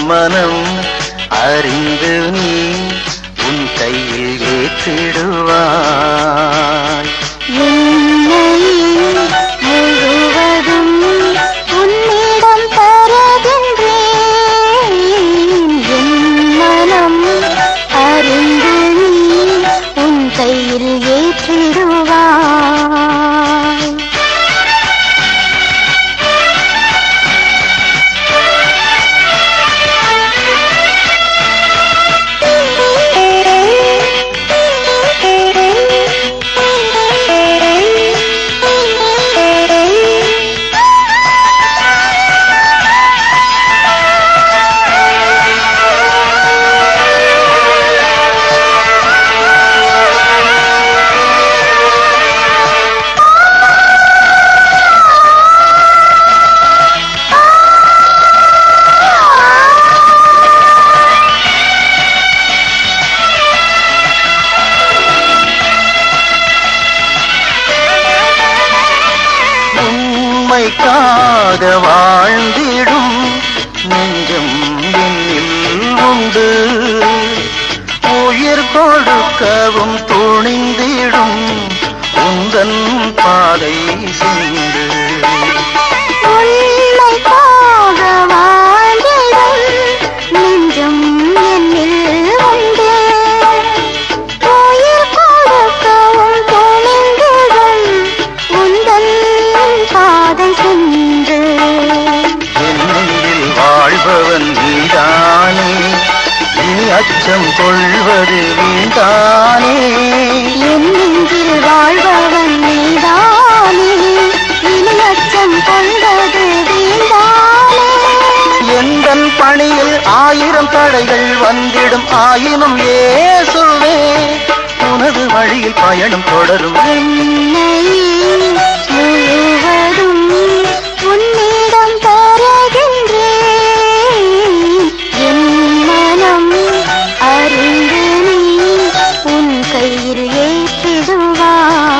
மனம் அறிந்து நீ உன் கையில் ஏற்றிடுவாய். முழுவதும் உன்னிடம் தருகின்றேன். என் மனம் அறிந்து நீ உன் கையில் ஏற்றிடுவாய். உண்மைக்காக வாழ்ந்திடும் நெஞ்சம் என்னில் உண்டு. உயிர் கொடுக்கவும் துணிந்திடும் உந்தன் பாதை சென்று. உண்மைக்காக வாழ்ந்திடும் நெஞ்சம் என்னில் உண்டு. உயிர் கொடுக்கவும் துணிந்திடும் உந்தன் பாதை சென்று. என்னில் வாழ்பவன் நீதானே, இனி அச்சம் கொள்வது வீண்டானே. என்னெஞ்சில் வாழ்பவன் நீதானே, இனி அச்சம் கொள்வது வீண்டானே. எந்தன் பணியில் 1000 தடைகள் வந்திடும், ஆயினும் இயேசுவே உனது வழியில் பயணம் தொடரும். முழுவதும் உன்னிடம் தருகின்றேன். என் மனம் அறிந்து நீ உன் கையில் ஏற்றிடுவாய்.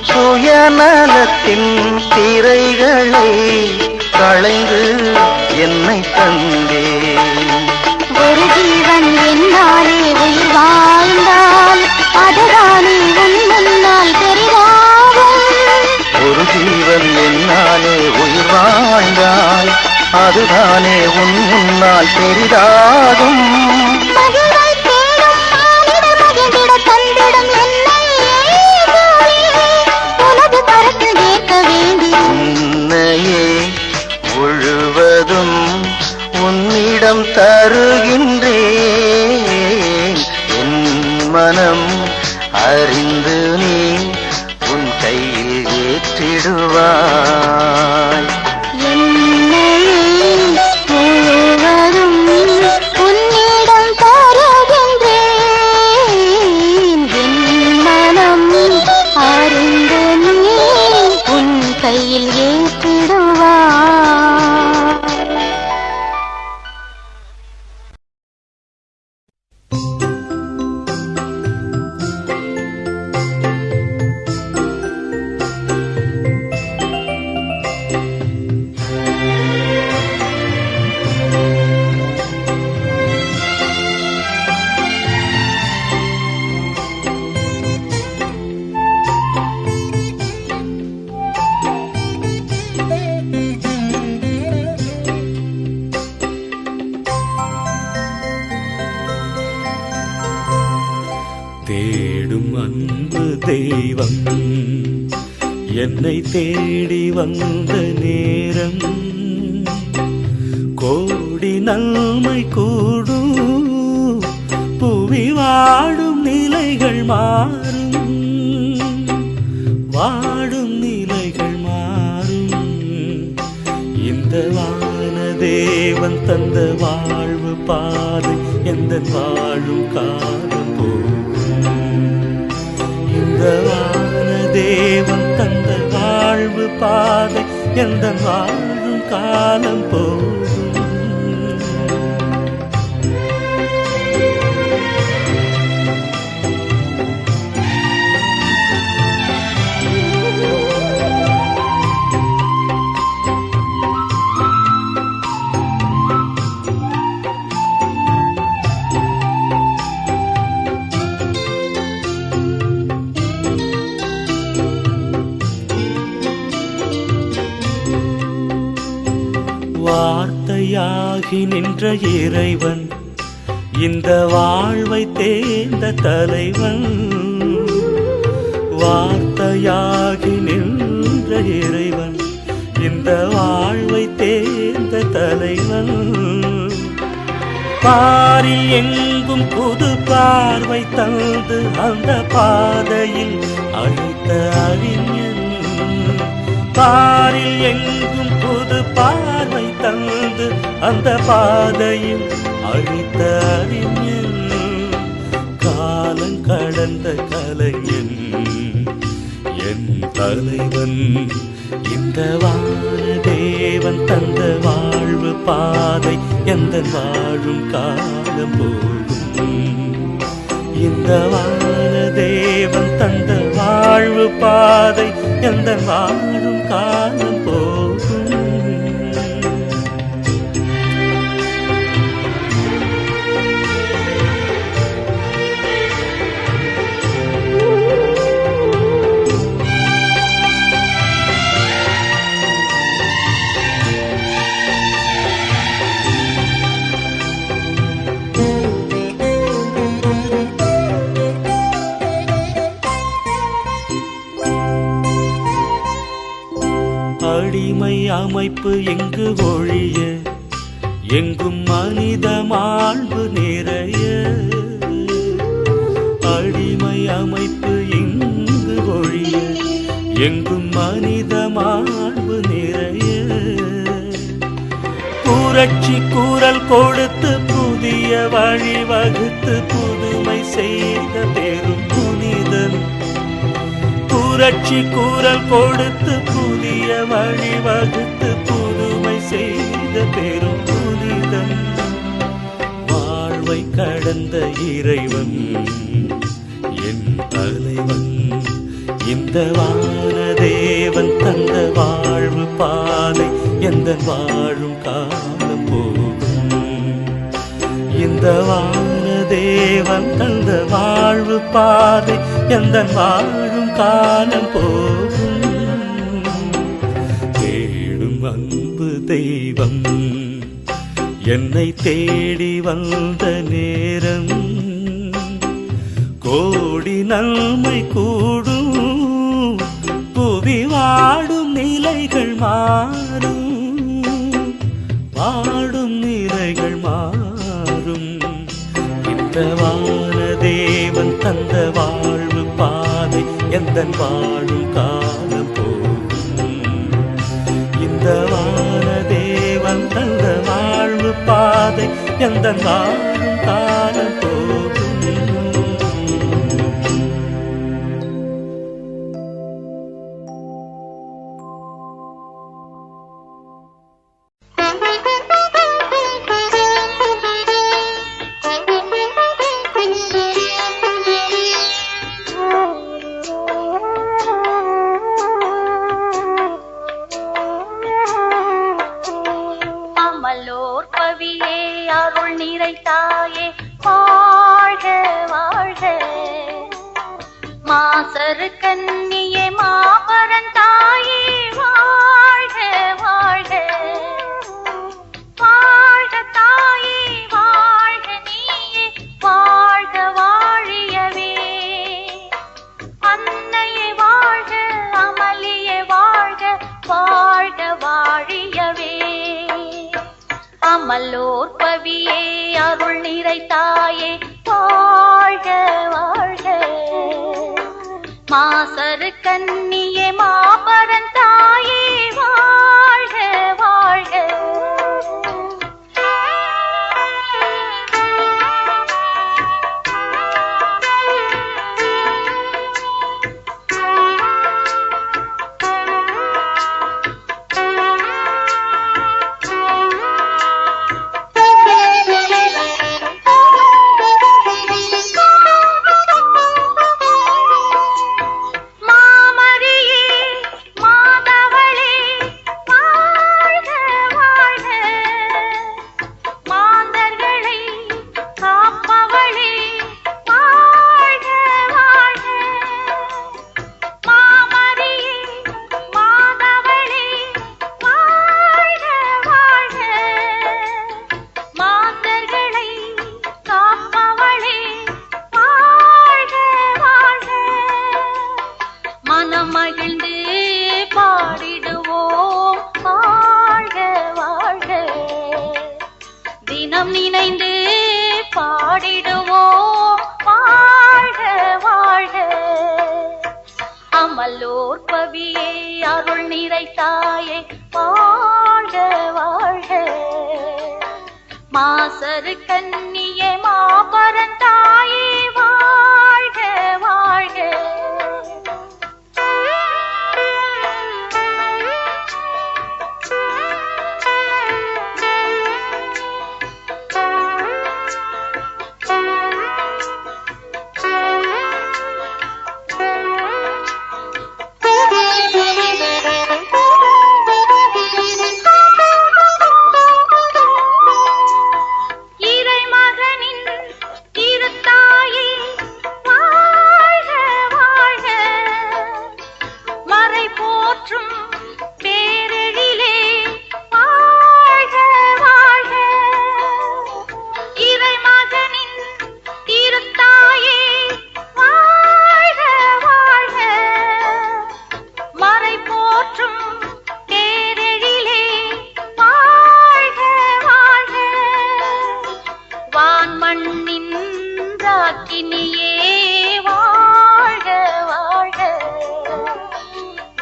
சுயநலத்தின் திரைகளை களைந்து என்னை தந்தேன். ஒரு ஜீவன் என்னாலே உயிர் வாழ்ந்தால் அதுதானே உன் முன்னால் பெரிதாகும். ஒரு ஜீவன் என்னாலே உயிர் வாழ்ந்தால் அதுதானே உன் முன்னால் பெரிதாகும். மகிழ்வை தேடும் மானிட மகிழ்ந்திட தந்திடும் என்னை உனது கரத்தில் கேட்க வேண்டி. உன்னையே முழுவதும் உன்னிடம் தருகின்றேன். என் மனம் அறிந்து நீ உன் கையில் ஏற்றிடுவாய். முழுவதும் உன்னிடம் தருகின்றேன். என் மனம் அறிந்து நீ உன் கையில் ஏற்றிடுவாய். தெய்வம் என்னை தேடி வந்த நேரம் கோடி நன்மை கூடும் புவி வாடும் நிலைகள் மாறும் வாடும் நிலைகள் மாறும் இந்த வானதேவன் தந்த வாழ்வு பாதை எந்த வாழும் காலம் போகும் இந்த வானதேவன் தந்த வாழ்வு பாதை எந்த வாழும் காலம் போகும் வார்த்தையாகி நின்ற இறைவன் இந்த வாழ்வை தேர்ந்த தலைவன் வார்த்தையாகி நின்ற இறைவன் இந்த வாழ்வை தேர்ந்த தலைவன் பாரில் எங்கும் புது பார்வை தந்து அந்த பாதையில் அழைத்த அறிஞன் பாரில் எங்கும் புது பார்வை தந்து அந்த பாதையில் அழைத்த அறிஞன் காலம் கடந்த கலைஞன் என் தலைவன் இந்த வானதேவன் தந்த வாழ்வு பாதை எந்த வாழும் காலம் போகும் இந்த வானதேவன் தந்த வாழ்வு பாதை எந்த வாழும் காலம் போகும் அடிமை அமைப்பு எங்கு ஒழிய எங்கும் மனித மாண்பு நிறைய அடிமை அமைப்பு எங்கு ஒழிய எங்கும் மனித மாண்பு நிறைய புரட்சி குரல் கொடுத்து புதிய வழி வகுத்து புதுமை செய்த பெரும் புனிதன் புரட்சி குரல் கொடுத்து புதிய வழி வகுத்து புதுமை செய்த பெரும் புனிதன் வாழ்வை கடந்த இறைவன் என் தலைவன் இந்த வானதேவன் தந்த வாழ்வு பாதை எந்த வாழும் காலம் போகும் இந்த வானதேவன் தந்த வாழ்வு பாதை எந்த வாழும் காலம் போகும் தேடும் அன்பு தெய்வம் என்னை தேடி வந்த நேரம் கோடி நன்மை கூடும் புவி வாடும் நிலைகள் மாறும் வாடும் நிலைகள் மாறும் இந்த வானதேவன் தந்த வாழ்வு பாதை எந்த வாழும் காலம் போகும் இந்த வானதேவன் தந்த வாழ்வு பாதை எந்த வாழும் காலம் போகும் அமலோர் பவியே அருள் நிறைத்தாயே அமலோர் பவியே அருள் நிறைத்தாயே வாழ்க வாழ்க. மாசரு கன்னியே மாபரன் தாயே வாழ்க வாழ்க. மகிழ்ந்து பாடிடுவோம் வாழ்க வாழ்க. தினம் நினைந்து பாடிடுவோம் வாழ்க வாழ்க. அமலோர் பவியே அருள் நிறைத்தாயே வாழ்க வாழ்க. மாசரு கன்னியே மாபரன் தாயே வாழ்க வாழ்க.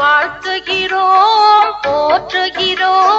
வாழ்த்துகிறோம் போற்றுகிறோம்